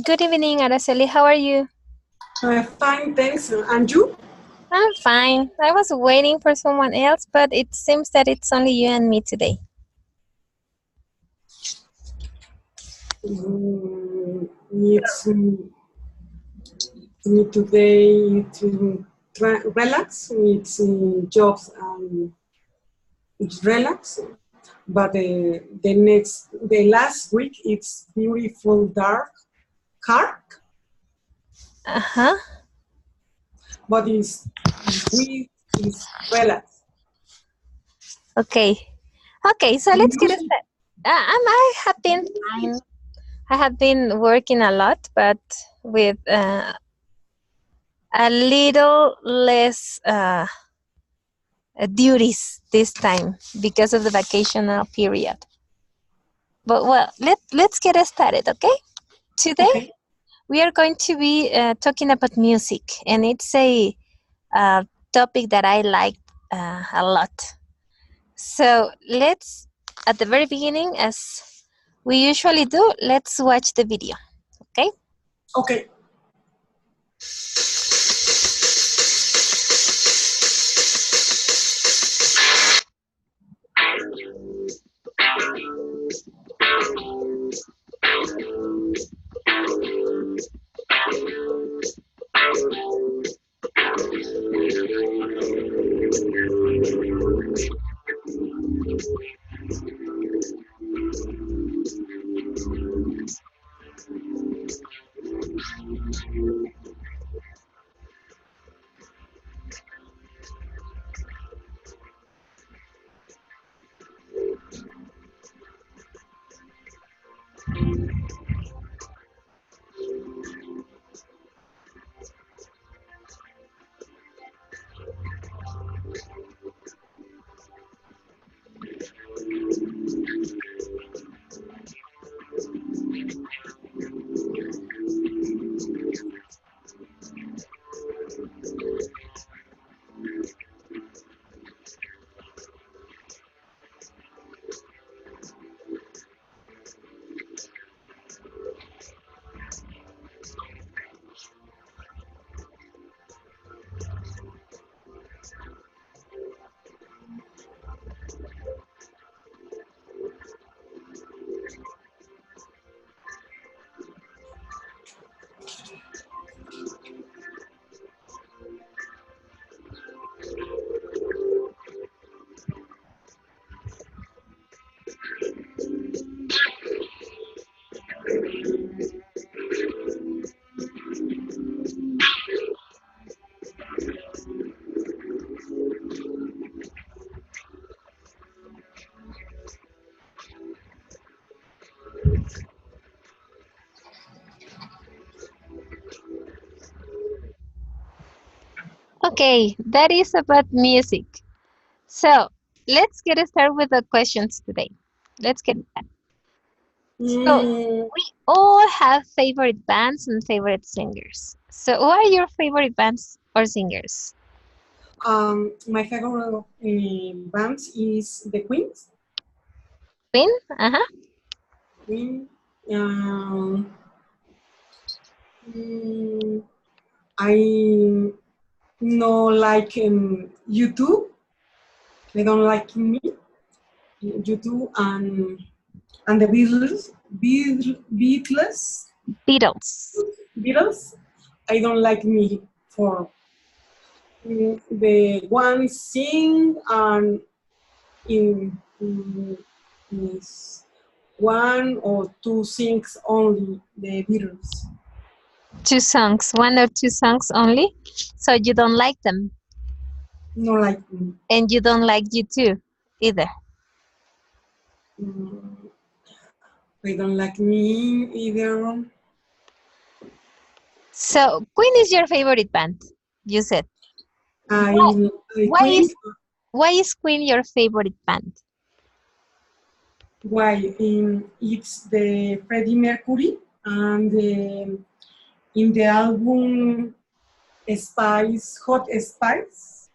Good evening, Araceli. How are you? Fine, thanks. And you? I'm fine. I was waiting for someone else, but it seems that it's only you and me today. It's me today to relax. It's jobs and it's relax. But the last week, it's beautiful dark, Uh-huh. but it's we is relax. Okay. Okay, so And let's get you? started. I have been fine. I have been working a lot, but with a little less duties this time because of the vacational period. But well, let's get started, okay? Today Okay. we are going to be talking about music, and it's a topic that I like a lot. So let's, at the very beginning, as we usually do, let's watch the video. Okay? Okay. Okay, that is about music. So let's get started with the questions today. Let's get that. So Mm, we all have favorite bands and favorite singers. So who are your favorite bands or singers? my favorite band is the Queens. Queen? Uh-huh. Queen. Um, mm, I no like YouTube. I don't like me YouTube and the Beatles. Beatles. Beatles. I don't like me for the one sing and in is one or two things only the Beatles. Two songs, one or two songs only. So you don't like them, No like me. and you don't like you too either. Mm, they don't like me either. So Queen is your favorite band, you said. Why, I I why think is why is Queen your favorite band? why it's the Freddie Mercury and in the album Spice Hot Spice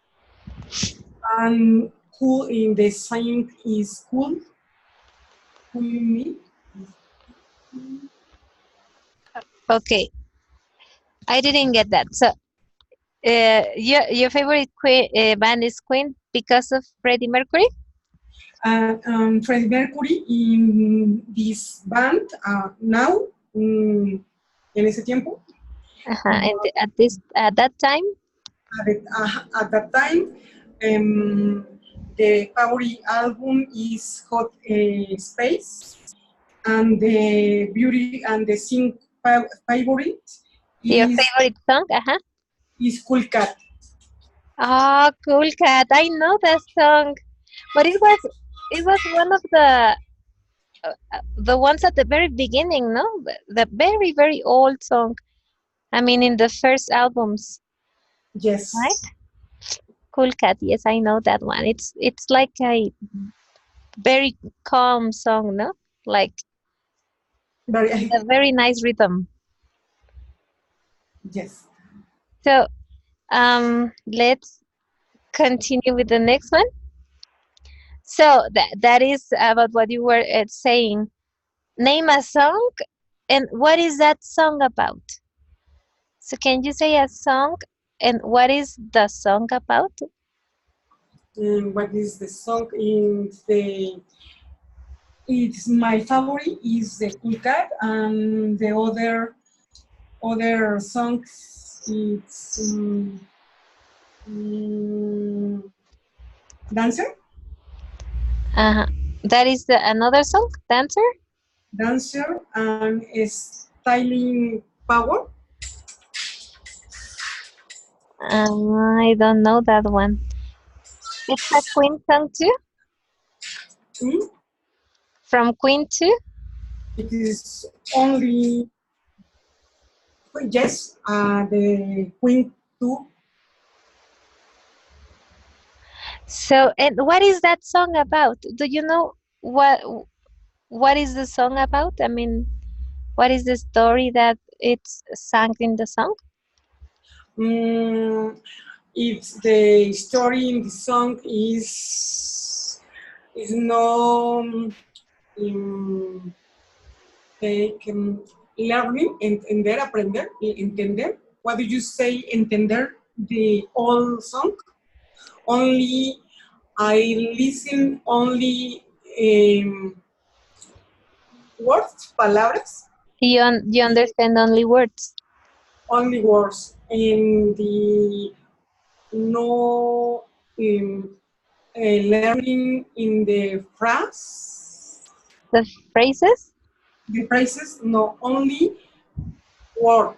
and cool in the same is cool me. Okay, I didn't get that. So, your favorite band is Queen because of Freddie Mercury? Freddie Mercury in this band now, en ese tiempo, And but at that time, at that time, um, the favorite album is Hot Space, and the beauty and the sing favorite your is favorite song? Cool Cat. Oh, Cool Cat. I know that song, but it was one of the ones at the very beginning, no? The very very old song. I mean, in the first albums, right? Yes, Cool Cat. Yes, I know that one. It's like a very calm song, no? Like with a very very nice rhythm. yes. So, let's continue with the next one. So that is about what you were saying. Name a song, and what is that song about? So can you say a song, and what is the song about? What is the song in the? It's my favorite is the Cool Cat, and the other songs it's um, Dancer, Uh-huh. That is another song, Dancer. Dancer, and Styling Power. I don't know that one. It's a Queen song too, Mm, from Queen too. it is only yes, the Queen 2. So, and what is that song about? Do you know what is the song about? I mean, what is the story that it's sung in the song? Mm, it's the story in the song is no um, like, learning, entender. What do you say, entender the whole song? Only I listen only words, palabras, You understand only words. only words, and the no learning in The phrases, the phrases, no only word.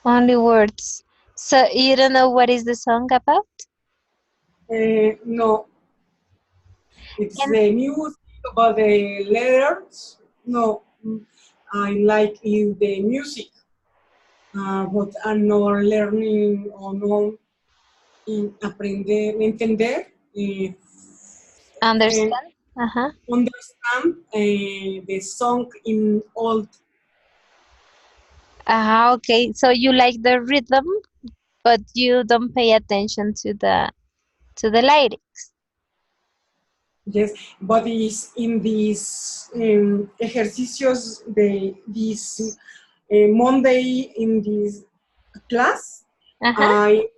only words. So you don't know what is the song about? No, it's And the music about the letters. No, I like in the music, but I'm not learning or no in aprender, entender, and understand? Uh-huh. understand the song in old. Okay. So you like the rhythm, but you don't pay attention to the lyrics. Yes, but is in these ejercicios de this Monday in this class, Uh-huh. I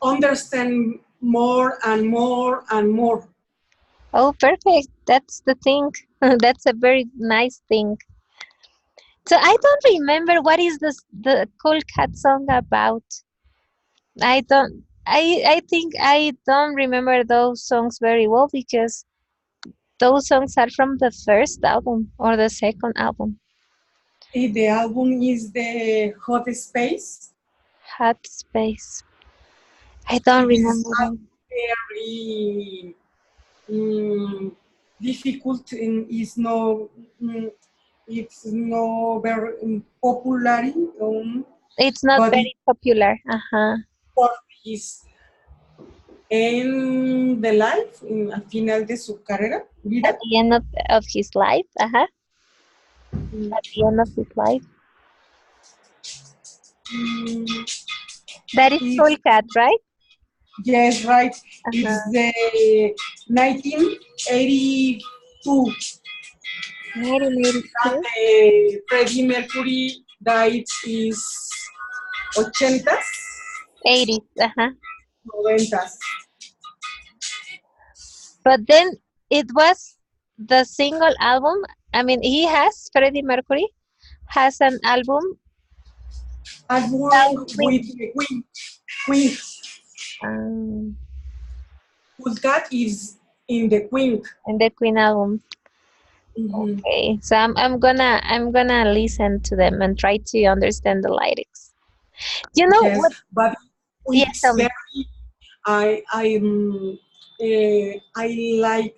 understand more and more and more. Oh, perfect. That's the thing. That's a very nice thing. So I don't remember what is the Cool Cat song about. I don't. I think I don't remember those songs very well because those songs are from the first album or the second album. The album is the Hot Space. Hot Space. I don't It is remember that. very difficult and is no it's no very popular, It's not but it very popular. Uh-huh. for his en the life al final de su carrera At vida. the end of his life. Uh-huh. At the end of his life. Mm, That is it's Cool Cat, right? yes, right, it's Uh-huh. the 1982 that 1982. Freddie Mercury that is 80s, 80s. Uh-huh. 90s. But then it was the single album. I mean, Freddie Mercury has an album Album called with Queen. Queen. Um, Whose cat is in the Queen. and the Queen album. Mhm. Okay, so I'm gonna listen to them and try to understand the lyrics. You know Yes, what? but Yes, it's tell me. very. I like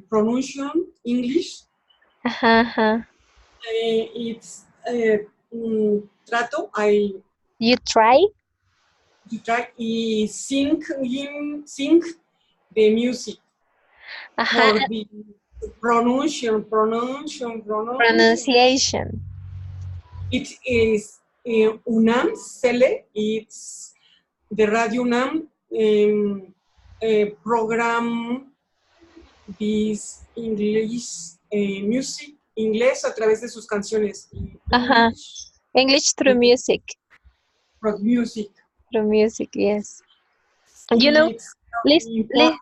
pronunciation English. Uh-huh, uh-huh. It's trato. You try? To try sing the music Uh-huh. for the pronunciation. Pronunciation. It is UNAM Cele. It's the Radio UNAM program this English music inglés a través de sus canciones Uh-huh. English English through music. rock music. Through music, yes. You know, It's lis- very li- important.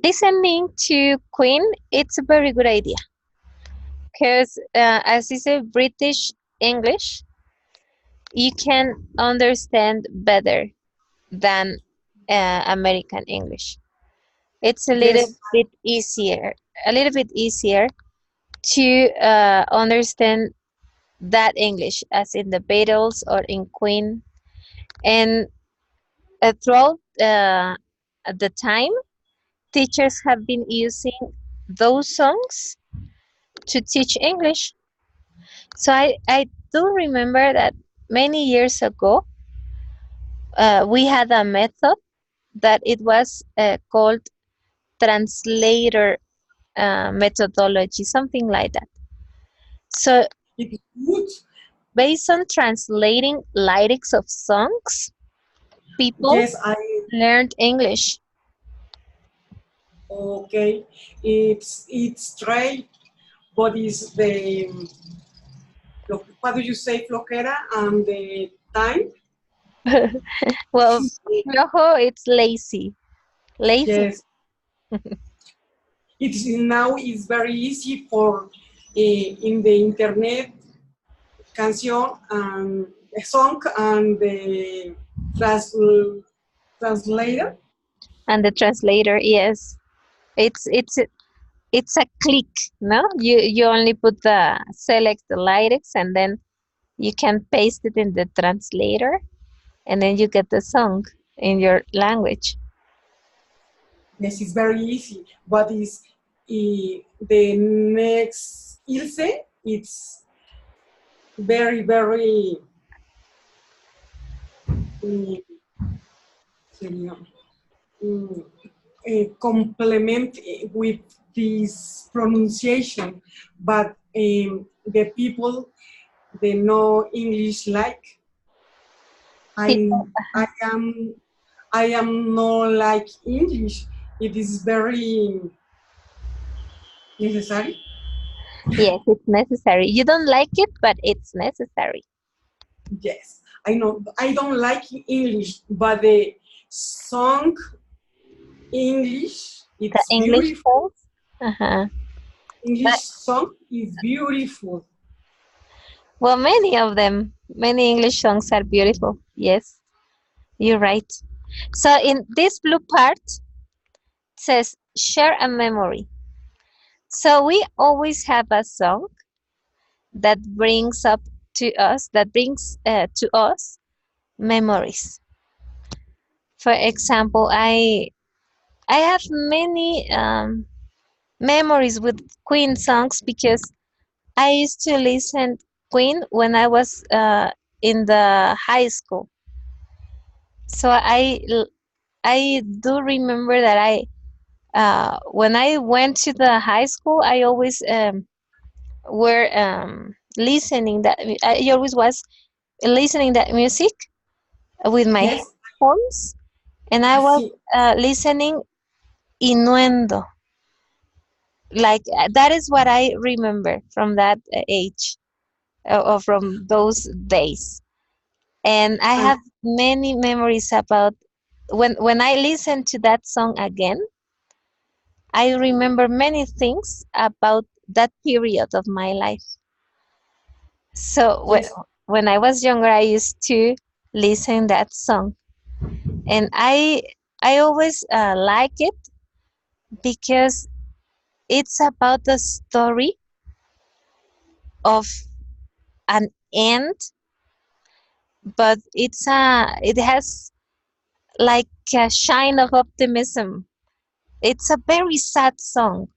listening to Queen, it's a very good idea because as it's a British English, you can understand better than American English. It's Yes, a little bit easier to understand that English, as in the Beatles or in Queen. And throughout the time, teachers have been using those songs to teach English. So I do remember that many years ago, we had a method that it was called translator methodology, something like that. So it's good. based on translating lyrics of songs, people Yes, I learned English. okay. It's straight, but it's the what do you say, flojera and the time. Well, flojo, it's lazy. Lazy. Yes, it's now it's very easy for in the internet canción and a song and the translator. And the translator, yes. It's it's it's a click, no? You only put the select the lyrics and then you can paste it in the translator and then you get the song in your language. Yes, it's very easy, but is the next Ilse, it's very mm, sería, mm, complement with this pronunciation, but the people they know English like I People, I am I am not like English. It is very necessary. yes, it's necessary. You don't like it, but it's necessary. Yes, I know. I don't like English, but the song English, The it's English beautiful. songs. Uh-huh. English But song is beautiful. well, many English songs are beautiful. Yes, you're right. So in this blue part it says share a memory. So we always have a song that brings to us memories. For example, I have many memories with Queen songs because I used to listen Queen when I was in the high school. So I do remember that I when I went to the high school, I always were listening that I always was listening that music with my Yes, headphones, and I was see, listening innuendo. Like that is what I remember from that age. from those days. And I And have many memories about when I listen to that song again. I remember many things about that period of my life. So yes, when I was younger, I used to listen that song, and I always like it because it's about the story of an end, but it has like a shine of optimism. It's a very sad song,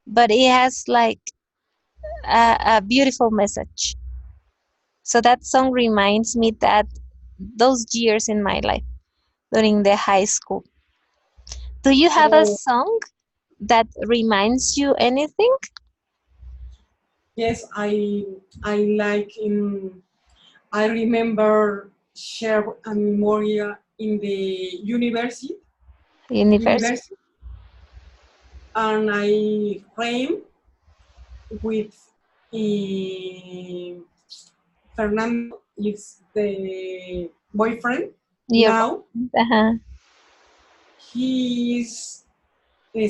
but it has like a beautiful message. So that song reminds me that those years in my life during the high school. Do you have a oh song that reminds you anything? yes, I like I remember share a memoria in the Universe. university, and I frame with um, Fernando is the boyfriend Your now. boyfriend. Uh-huh. He is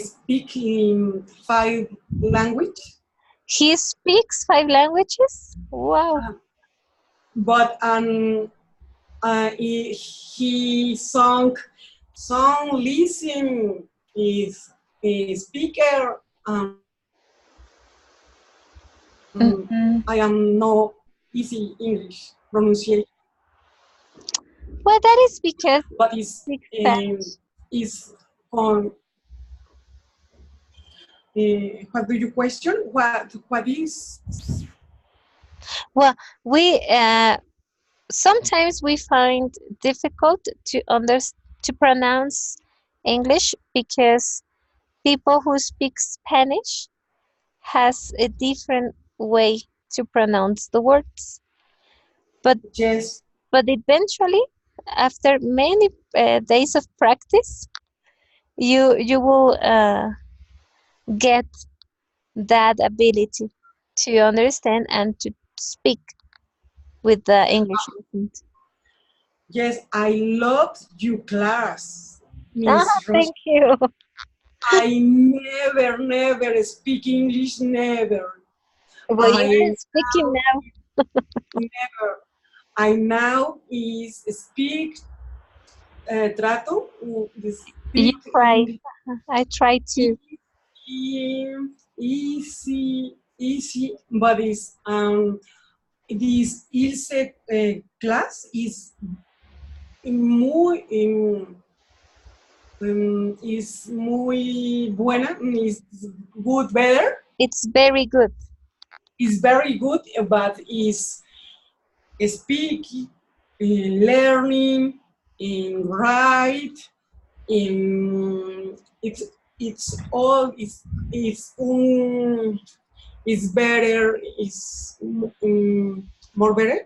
speaking five language, He speaks five languages? Wow. uh, but he song listen is a speaker. I am Mhm. no easy English pronunciation, Well, that is because but he is speaks Spanish. is on what do you question? What is Well, we sometimes we find difficult to pronounce English because people who speak Spanish has a different way to pronounce the words. But yes, but eventually, after many days of practice, you will get that ability to understand and to speak with the English accent. yes, I love you class, Ah, Miss Rosa. thank you. I never speak English, never. Well, you are I speaking now. never. I now is speak trato de You speak try. English I try to. easy, easy, but is this ilse class is muy is muy buena, is good better, It's very good. is very good, but is speaking, learning, in write, in it's all is better, is more better,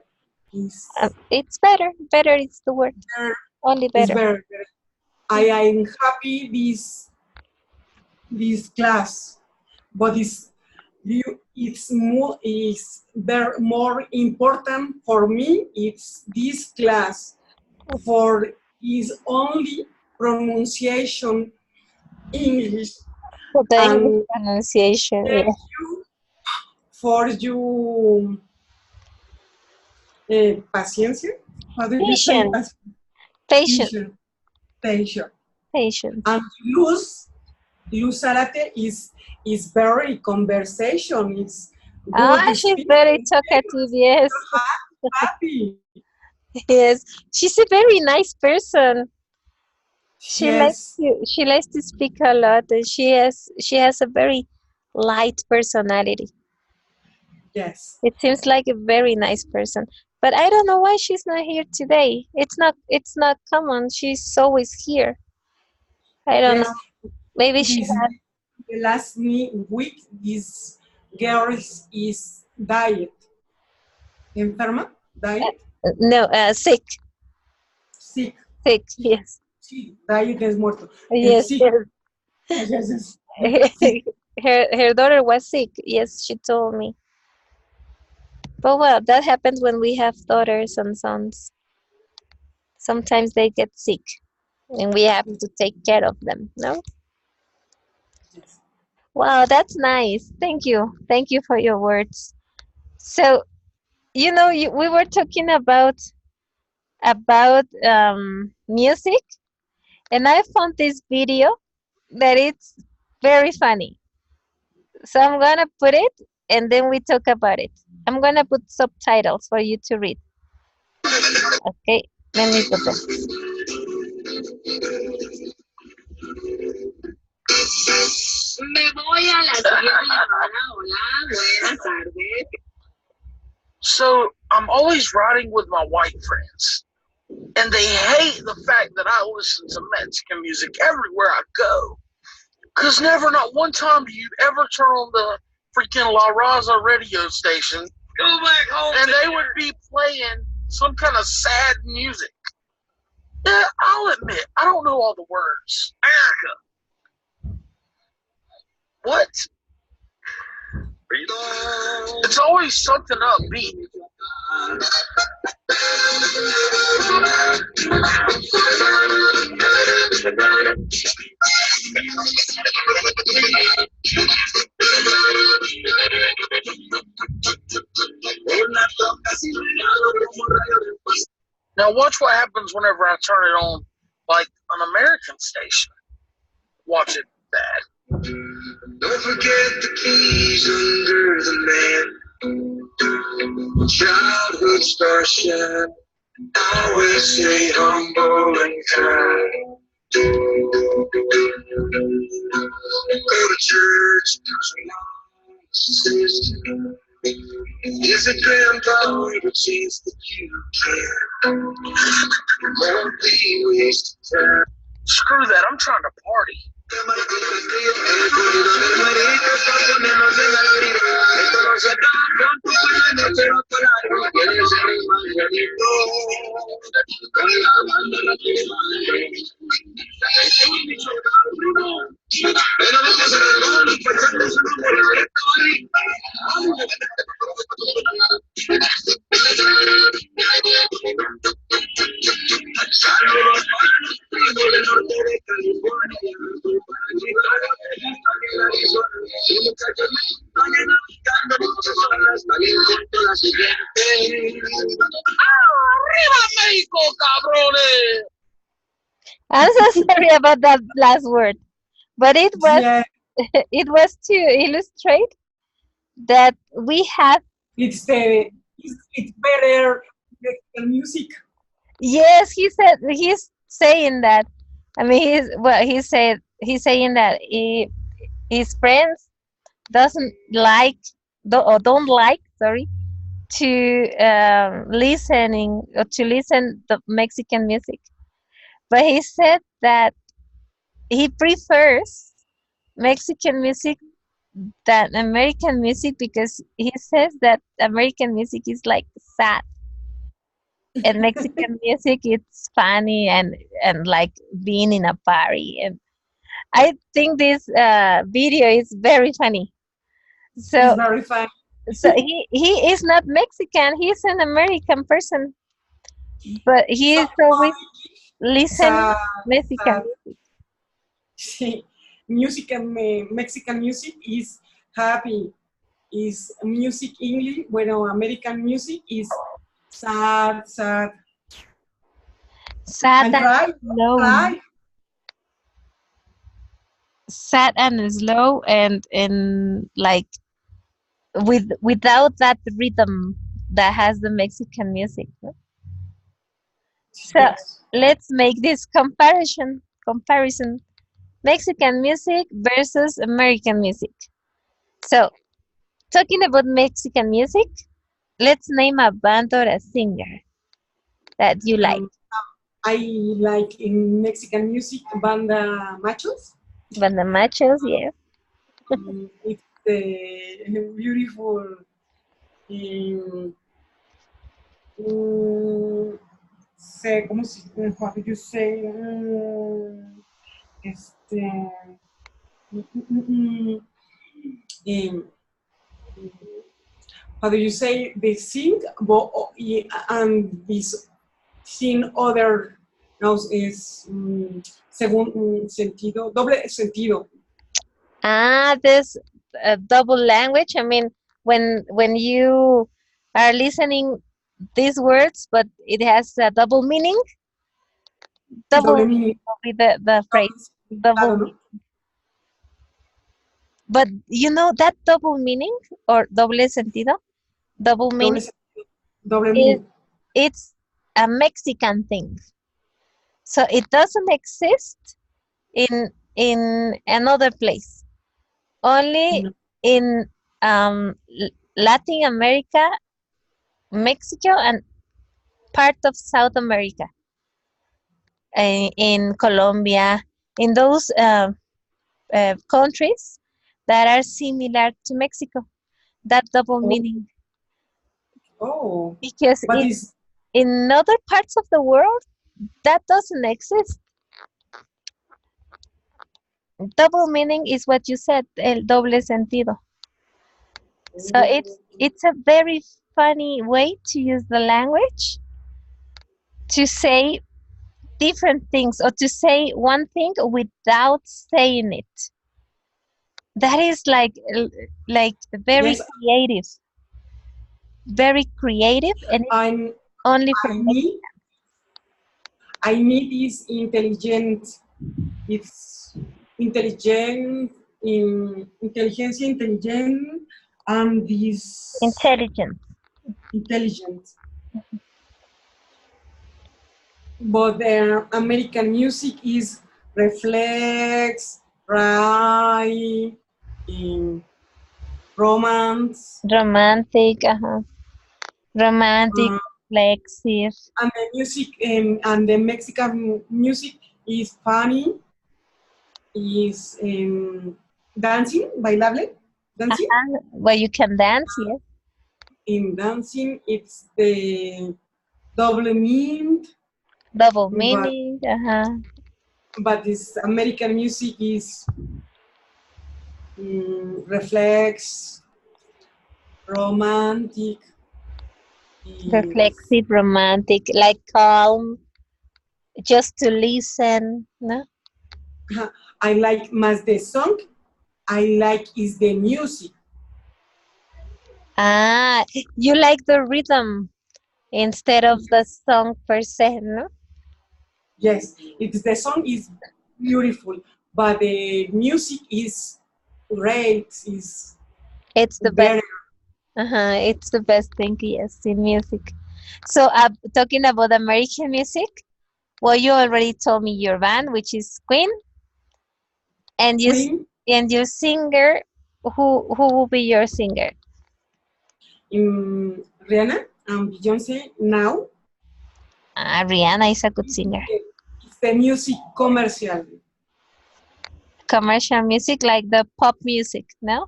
is It's better. Better is the word. better, Only is better. better. I am happy this class, but it's more is very more important for me. It's this class for is only pronunciation English, For the English and pronunciation, thank yeah. you for your paciencia. How do you say Patient. Patient. patient? Patient. Patient. And Luz Zarate is very conversation. It's Ah, good she's speaking. very talkative, yes. Happy. Yes. She's a very nice person. Yes. She likes to speak a lot, and she has a very light personality. Yes. It seems like a very nice person. But I don't know why she's not here today. It's not common. She's always here. I don't Yes. know. Maybe she This had the last week, this girl is diet. Enferma? Diet? no sick. Sick. Sick, yes. Sí, diet es muerto. Yes, Sick. yes. Yes, yes, yes. Sick. Her daughter was sick. Yes, she told me. But well, that happens when we have daughters and sons. Sometimes they get sick and we have to take care of them, no? Yes. Wow, that's nice. Thank you. Thank you for your words. So, we were talking about music, and I found this video that it's very funny. So I'm gonna put it, and then we talk about it. I'm gonna put subtitles for you to read. Okay, let me put them. Me voy a la siguiente llamada. Hola, buenas tardes. So I'm always riding with my white friends, and they hate the fact that I listen to Mexican music everywhere I go. Cause never, not one time do you ever turn on the freaking La Raza radio station, go back home, and they would be playing some kind of sad music. Yeah, I'll admit, I don't know all the words. America. What? It's always something upbeat. Now watch what happens whenever I turn it on like an American station. Watch it bad. Don't forget the keys under the man. Childhood star shine. Always stay humble and kind. Go to church, sister. Is it grandpa ever chance that you can? Won't be wasted time. Screw that, I'm trying to party. ¡Arriba México, cabrones! I'm so sorry about that last word, but it was Yeah, it was to illustrate that we have. it's better Mexican music. Yes, he's saying that. I mean, he's saying that his friends doesn't like or don't like, sorry, to listen the Mexican music. But he said that he prefers Mexican music than American music because he says that American music is like sad and Mexican music it's funny and like being in a party. And I think this video is very funny. It's So very fun. he is not Mexican. He's an American person, but he So is always listening sad, Mexican sad. music. Music and Mexican music is happy. Is music English? Bueno, American music is sad, sad, Sad and and cry, slow, no? cry. Sad and slow and like without that rhythm that has the Mexican music. No? So Yes. let's make this comparison Mexican music versus American music. So talking about Mexican music, let's name a band or a singer that you like. Um, I like in Mexican music banda machos. Banda Machos, yes. It's beautiful. Um, say, ¿cómo se, how do you say? Este, mm, mm, mm, mm, um, how do you say, they sing, and this sin other nouns is según sentido, doble sentido. This double language. I mean, when you are listening these words, but it has a double meaning. Double Doble meaning meaning, will be the phrase. doble Double significado, meaning. ¿no? But you know that double meaning or doble sentido, double Doble meaning sentido, doble is meaning. it's a Mexican thing. So it doesn't exist in another place. Only No. in Latin America, Mexico, and part of South America, in Colombia, in those countries that are similar to Mexico. That double Oh, meaning, oh, because but it's in other parts of the world that doesn't exist. Double meaning is what you said, el doble sentido. So it's a very funny way to use the language to say different things or to say one thing without saying it. That is like yes. very creative, and it's I'm only for I Mexico. need I need is intelligent. It's intelligent in inteligencia intelligent and this Intelligent. intelligent. But American music is reflex, cry, in romance, Romantic, romantic, uh, reflexive. and the music and the Mexican music is funny, is dancing, bailable, dancing. Where you can dance, yes. In dancing, it's the double mean, Double but meaning, this American music is reflex, romantic, is reflexive, romantic, like calm, just to listen. No? I like más the song. I like is the music. Ah, you like the rhythm instead of the Yes, song per se, no? yes. It's the song is beautiful, but the music is great. Is It's the best. better. It's the best thing, yes, in music. So, talking about American music, well, you already told me your band, which is Queen, and Queen and your singer. Who will be your singer? in Rihanna and Beyonce now. Rihanna is a good singer. It's the music commercial. Commercial music, like the pop music, no?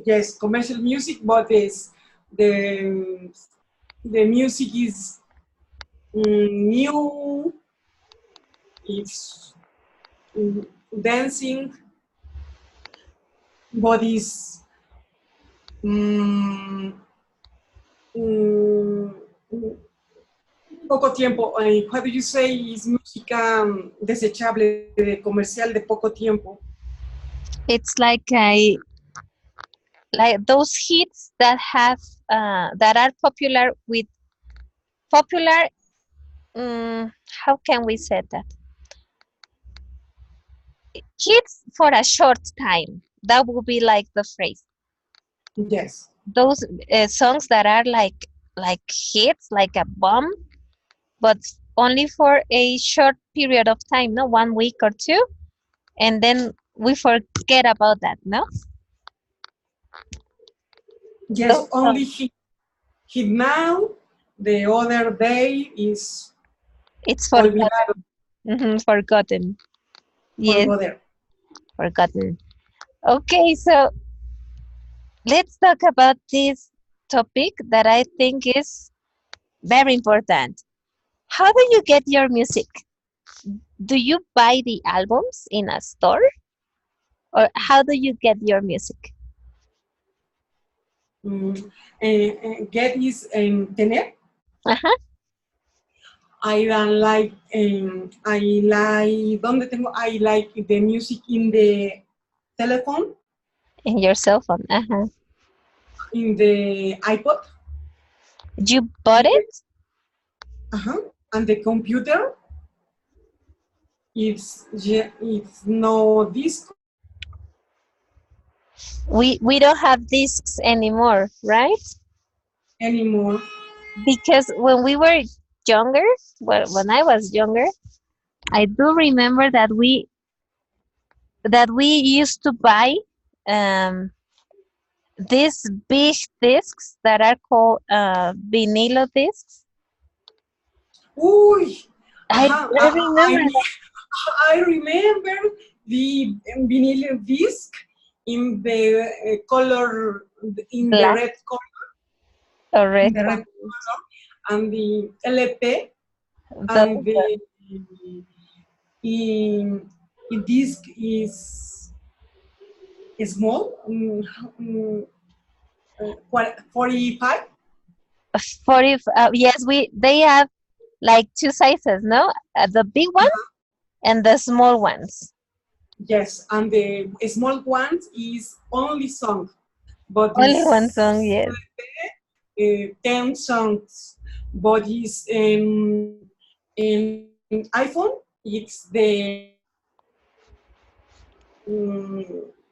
Yes, commercial music, but the the music is new. It's dancing, but it's mm, mm, poco tiempo. How do you say is música desechable, de comercial de poco tiempo? It's like those hits that have that are popular. How can we say that? Hits for a short time. That would be like the phrase. Yes, Those songs that are like hits, like a bomb, but only for a short period of time, no, 1 week or two, and then we forget about that, no? yes. Those songs, Only hit now. The other day is it's olvidado, forgotten. Forgotten. Yes, forgotten. forgotten. Okay, so let's talk about this topic that I think is very important. How do you get your music? Do you buy the albums in a store, or how do you get your music? mm, get is tener. Uh-huh. I don't like I like donde tengo I like the music in the telephone, In your cell phone. Uh-huh. in the iPod, You bought it? uh-huh, and the computer. It's no disco We don't have discs anymore, right? anymore. Because when we were younger, well, when I was younger, I do remember that we used to buy um, these big discs that are called vinilo discs. Uy, I, uh-huh. I remember that. I remember the vinyl disc in the color in the Black red color or in red the red ones. and the LP and Those the in disc is small, 45. 40, yes, they have like two sizes, no? The big ones and the small ones. Yes, and the small one is only song, but Only one it's song, yes. 10 songs. But is in iPhone, it's the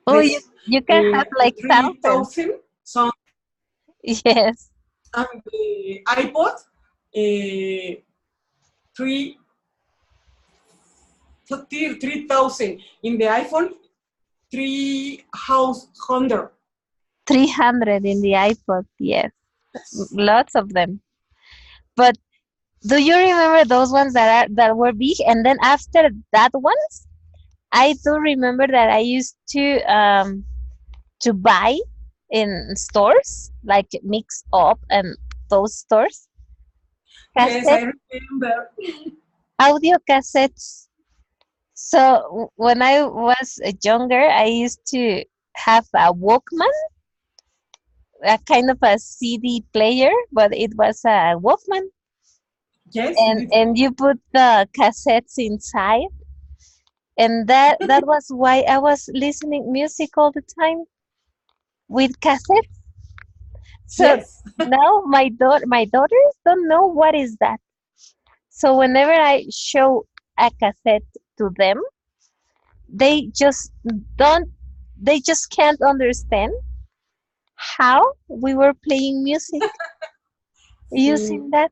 Oh, tres, you can have like thousands. 3,000 songs, Yes. and the iPod, three 3,000. In the iPhone, 300. 300 in the iPod, yes. Lots of them. But do you remember those ones that were big? And then after that ones, I do remember that I used to buy in stores like Mix Up and those stores Yes, I cassette remember. audio cassettes. So when I was younger, I used to have a Walkman, a kind of a CD player, but it was a Walkman, Yes, and you put the cassettes inside, and that was why I was listening music all the time with cassettes. So yes. now my daughters don't know what is that. So whenever I show a cassette to them, they just don't they just can't understand how we were playing music Mm, using that.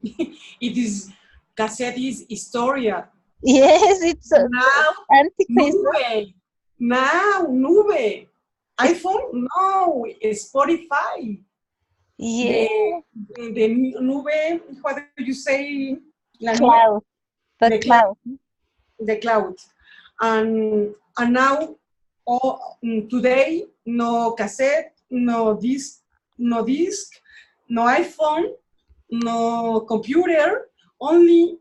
it is cassette is historia. Yes, it's Now, antiquated. nube. Now, nube. It's iPhone, no. Spotify. yeah, The, the nube, what do you say? La nube? cloud, the The cloud. cloud. The cloud. And now, today, no cassette, no disc, no iPhone, no computer. Only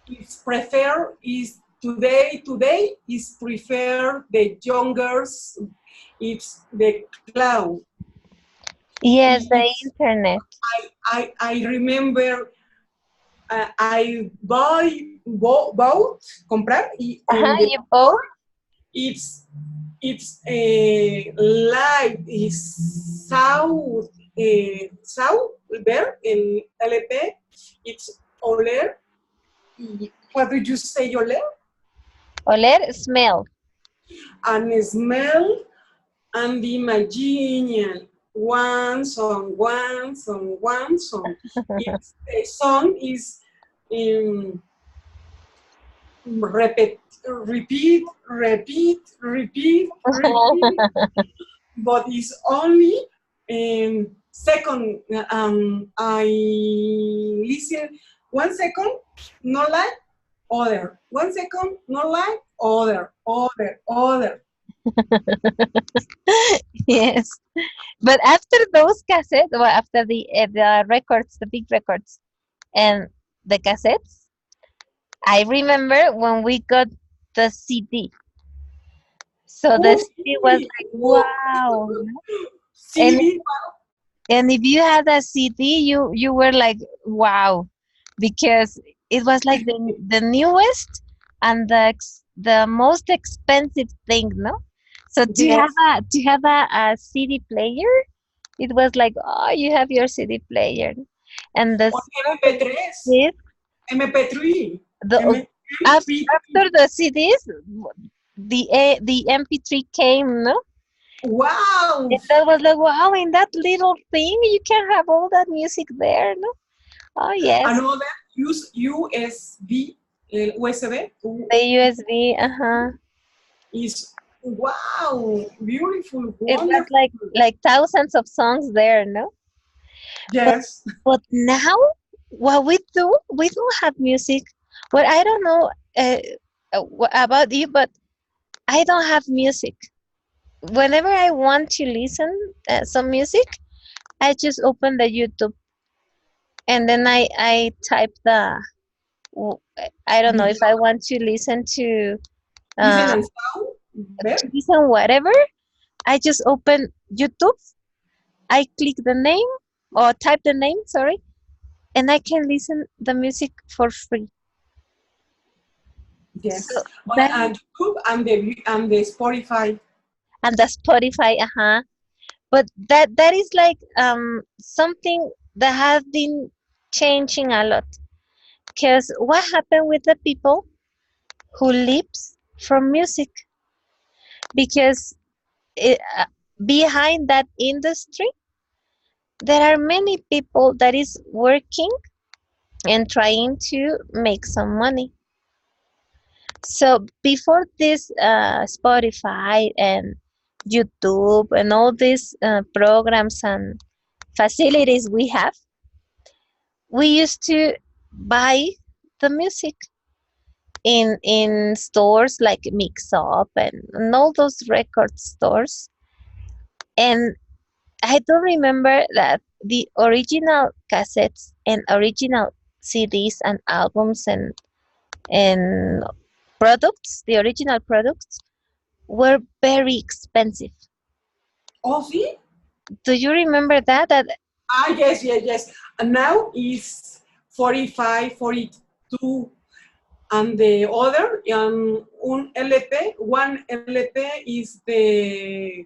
it's prefer is today is prefer the youngers. It's the cloud. Yes, the It's internet. I remember I bought comprar in the You both. it's live is Sau ver el LP. It's oler. What did you say, oler? Oler, smell. And smell and imagine one song, one song, one song. It's the song is um, repeat, but it's only second. I listen 1 second, no like other. 1 second, no like other. Yes. But after those cassettes, well, after the records, the big records, and the cassettes, I remember when we got the CD. So the Oh, CD was like, whoa. wow. and CD. and if you had a CD, you were like, wow, because it was like the newest and the most expensive thing, no? So Yes. to have a CD player, it was like, oh, you have your CD player, and the On sound of MP3. this, MP3. the MP3. after the CDs, the MP3 came, no? Wow. And that was like, wow, in that little thing, you can have all that music there, no? Oh, yes. Another use USB, USB The USB, uh-huh. is wow, beautiful, It was wonderful. like thousands of songs there, no? But Yes. but now what we don't have music. Well, I don't know about you, but I don't have music. Whenever I want to listen some music, I just open the YouTube and then I type w- I don't know if Video. I want to listen Listen uh and sound. Ver. to listen whatever. I just open YouTube. I click the name or type the name, sorry, and I can listen the music for free. So Yes. On that is, YouTube and the Spotify. and the Spotify, uh-huh. But that is like something that has been changing a lot. Because what happened with the people who lives from music? Because it, behind that industry, there are many people that is working and trying to make some money. So before this Spotify and YouTube and all these programs and facilities we have, we used to buy the music in stores like Mix Up and all those record stores. And I don't remember that the original cassettes and original CDs and albums and products, the original products, were very expensive. Oh, see? Do you remember that? That Ah, yes, yes, yes. And now is 45, 42, and the other, one LP is the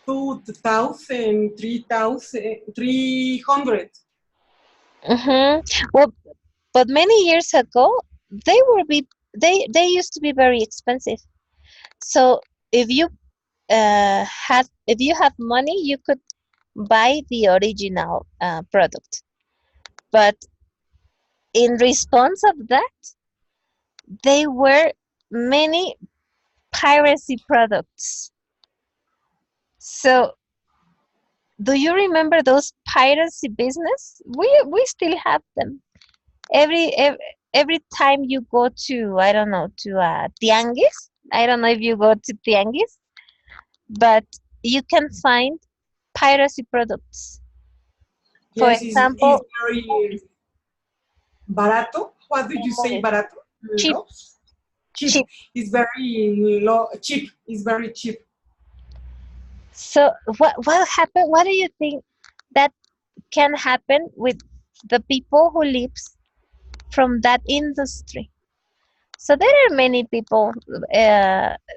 2,000, 3,000, 300. well, but many years ago, they used to be very expensive. So if you if you have money, you could buy the original product. But in response of that, there were many piracy products. So do you remember those piracy business? We still have them. Every time you go to, I don't know, to tianguis. I don't know if you go to tianguis, but you can find piracy products. For Yes, is example, very movies, barato. What do you say, movies, barato? cheap, Low? Cheap. cheap. It's very low. Cheap. It's very cheap. So what happened? What do you think that can happen with the people who lives from that industry? So there are many people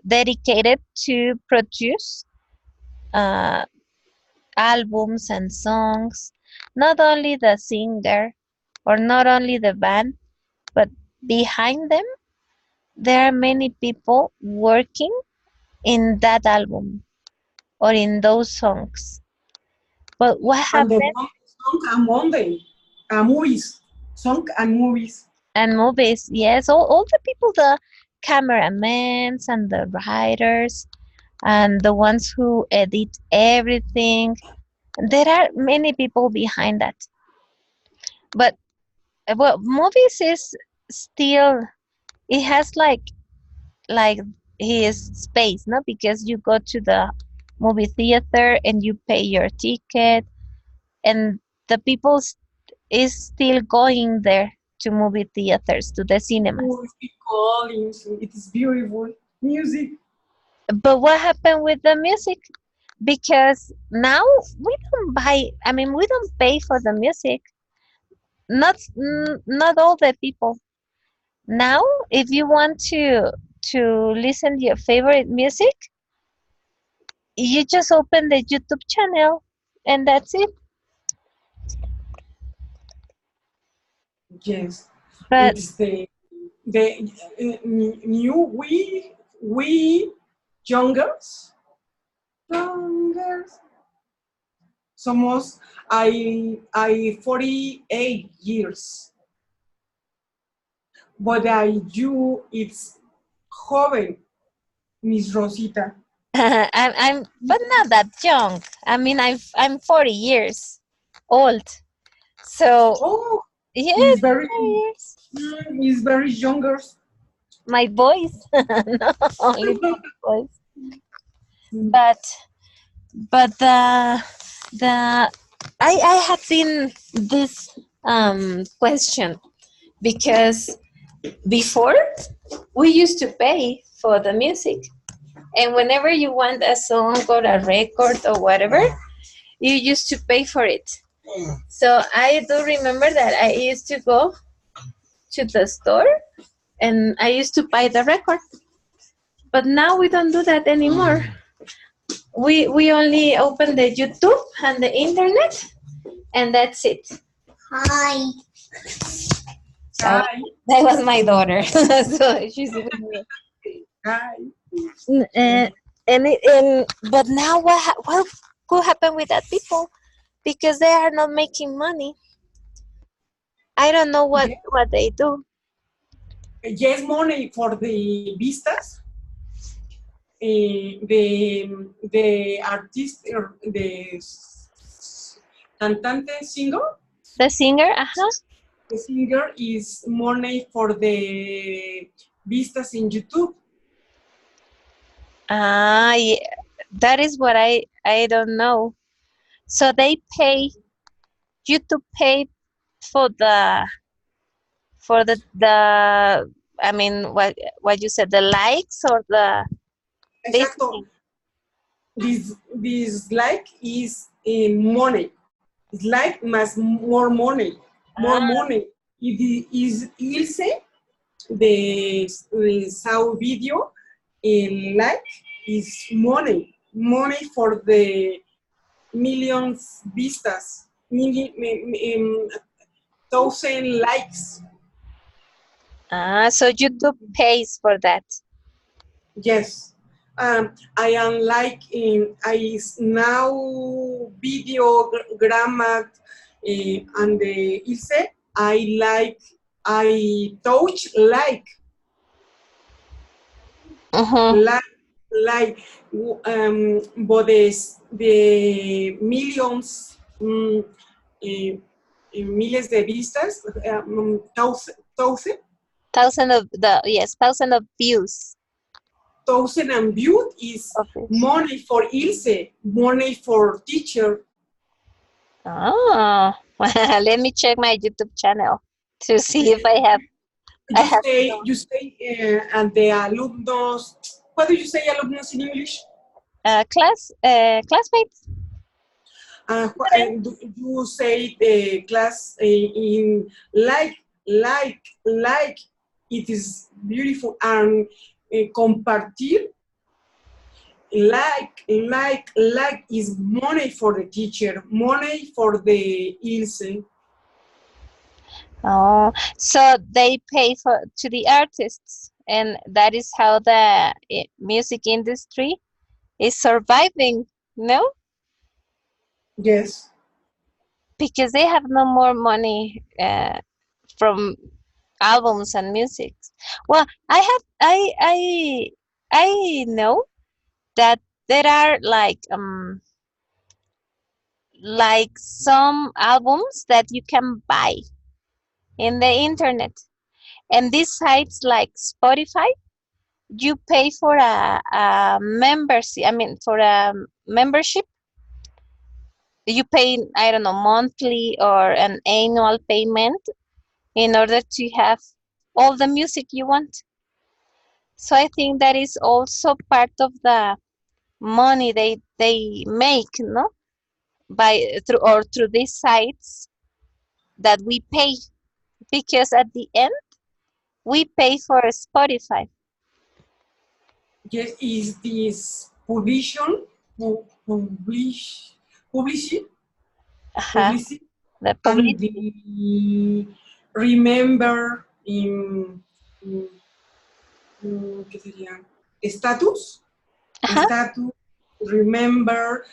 dedicated to produce uh, albums and songs. Not only the singer or not only the band, but behind them, there are many people working in that album or in those songs. But what And the happened? song and Monday, movies, song and movies. And movies, yes, all the people, the cameramans and the writers and the ones who edit everything. There are many people behind that. But well, movies is still, it has like his space, no? Because you go to the movie theater and you pay your ticket, and the people is still going there to movie theaters, to the cinemas. Music calling. So it is beautiful music. But what happened with the music? because now we don't buy, I mean, we don't pay for the music. Not all the people. Now, if you want to listen to your favorite music, you just open the YouTube channel and that's it. Yes, But it's the new we youngers youngers somos I 48 years, but you it's joven, Miss Rosita. I'm but not that young. I mean, I'm 40 years old. So Oh, yes, it's very 40 years. it's very younger. My voice, not only my voice, but the I have seen this question because before we used to pay for the music, and whenever you want a song or a record or whatever, you used to pay for it. So I do remember that I used to go to the store and I used to buy the record. But now we don't do that anymore. We only open the YouTube and the internet, and that's it. Hi. That was, Hi, that was my daughter. So she's with me. hi. N- Uh, and but now what could happen with that people? Because they are not making money. I don't know Yes, what they do. yes, money for the vistas. The artist, the cantante singer, The singer, uh-huh. the singer is money for the vistas in YouTube. Ah, yeah. That is what I don't know. So they pay you to pay for the I mean what you said, the likes or the Exacto. listening. This like is money. It's like más more money, more Ah, money. It is Ilse the sound video like is money, money for the millions vistas, thousand likes. so YouTube pays for that. Yes. I am like I now video grammar and the Ilse. I like I touch Uh-huh. like but the millions miles de vistas Thousand of views thousand and viewed is of it. money for Ilse, money for teacher. Oh, let me check my YouTube channel to see if I have You say and the alumnos, what do you say alumnos in English? classmates. You say the class in like it is beautiful and compartir like is money for the teacher, money for the Ilse. Oh, so they pay for to the artists, and that is how the music industry is surviving. No, Yes. because they have no more money from albums and music. Well, I know that there are like some albums that you can buy in the internet, and these sites like Spotify, you pay for a membership. I mean, for a membership, you pay, I don't know, monthly or an annual payment in order to have all the music you want. So I think that is also part of money they make, no, by through these sites that we pay, because at the end we pay for Spotify. Yes, is this publication, publishing, Uh-huh. publicity, The and publicity. the remember in, ¿qué sería? Status, Uh-huh. status, remember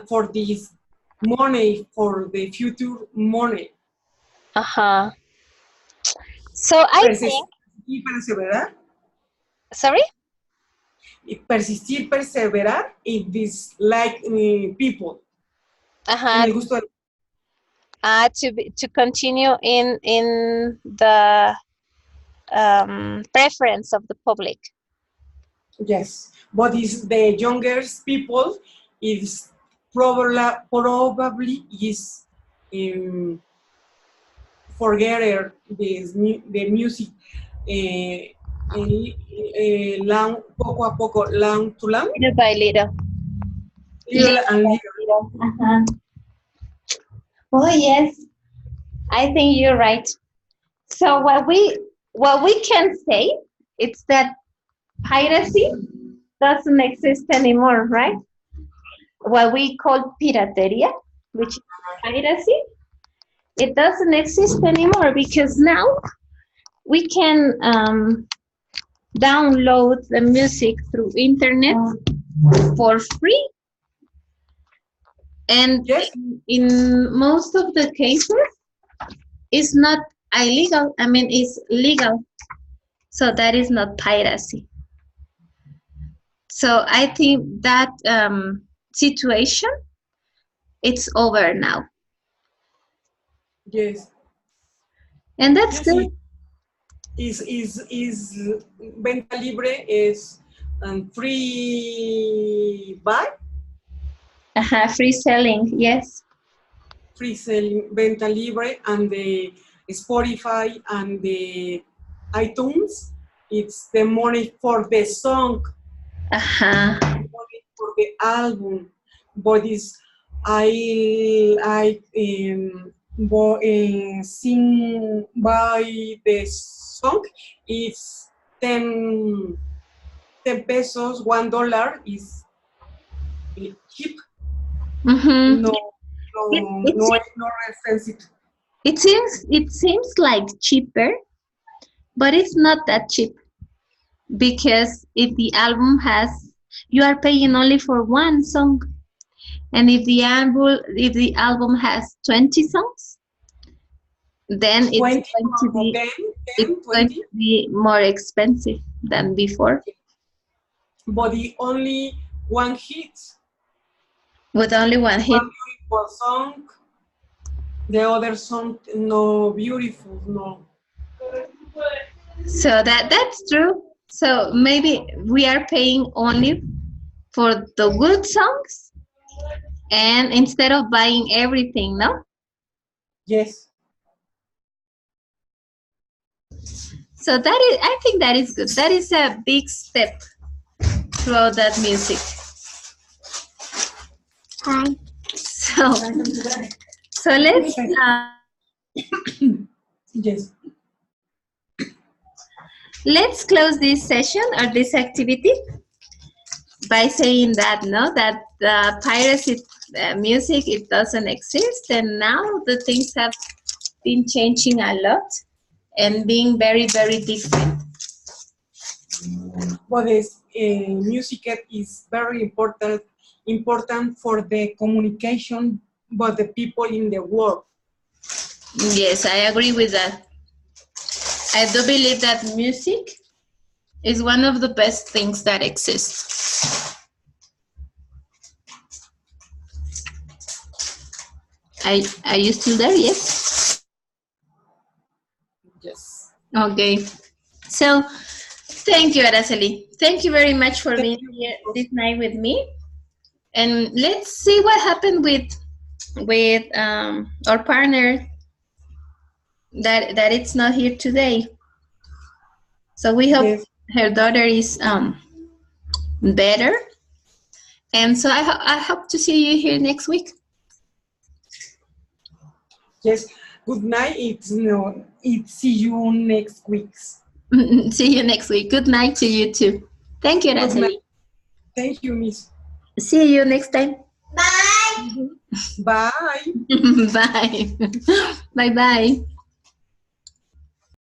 for this money, for the future money. Uh-huh. So I think, Persistir y perseverar. sorry? Y persistir, perseverar in this like people. En Uh-huh. el gusto del... To continue in the preference of the public. Yes, but is the younger people is probably is forget the music poco a poco, long to long, Little by little. little and little. Little. Uh-huh. Oh yes, I think you're right. So what we can say, it's that piracy doesn't exist anymore, right? What we call pirateria, which is piracy, it doesn't exist anymore because now we can download the music through internet for free, and Yes, in most of the cases it's not illegal. I mean, it's legal, so that is not piracy. So I think that situation, it's over now, yes, and that's yes. good. Is venta libre is free buy, Free selling, yes. free selling, venta libre, and the Spotify and the iTunes. It's the money for the song, money for the album. But is I sing by the song is 10 pesos, $1 is cheap. Mm-hmm. No, It, no, it, no, seems, no expensive. it seems like cheaper, but it's not that cheap, because if the album has, you are paying only for one song, and if the album has 20 songs, then 20, it's 10, going 20, to be more expensive than before, but the only one hit, with only one hit. one beautiful song, the other song no beautiful, no. So that's true. So maybe we are paying only for the good songs, and instead of buying everything, no? Yes, So I think that is good. That is a big step throughout that music. Hi. So let's yes, let's close this session or this activity by saying that, no, that piracy music, it doesn't exist, and now the things have been changing a lot and being very, very different. but this music is very important for the communication but the people in the world. Yes, I agree with that. I do believe that music is one of the best things that exists. Are you still there? Yes? Yes. Okay. So, thank you, Araceli. Thank you very much for being here this night with me. And let's see what happened with our partner that it's not here today. So we hope Yes. her daughter is better, And so I hope to see you here next week. Yes. Good night. It's see you next week. See you next week. Good night to you too. Thank you, Good night. Natalie. Thank you, Miss. See you next time. Bye. Bye. Bye bye.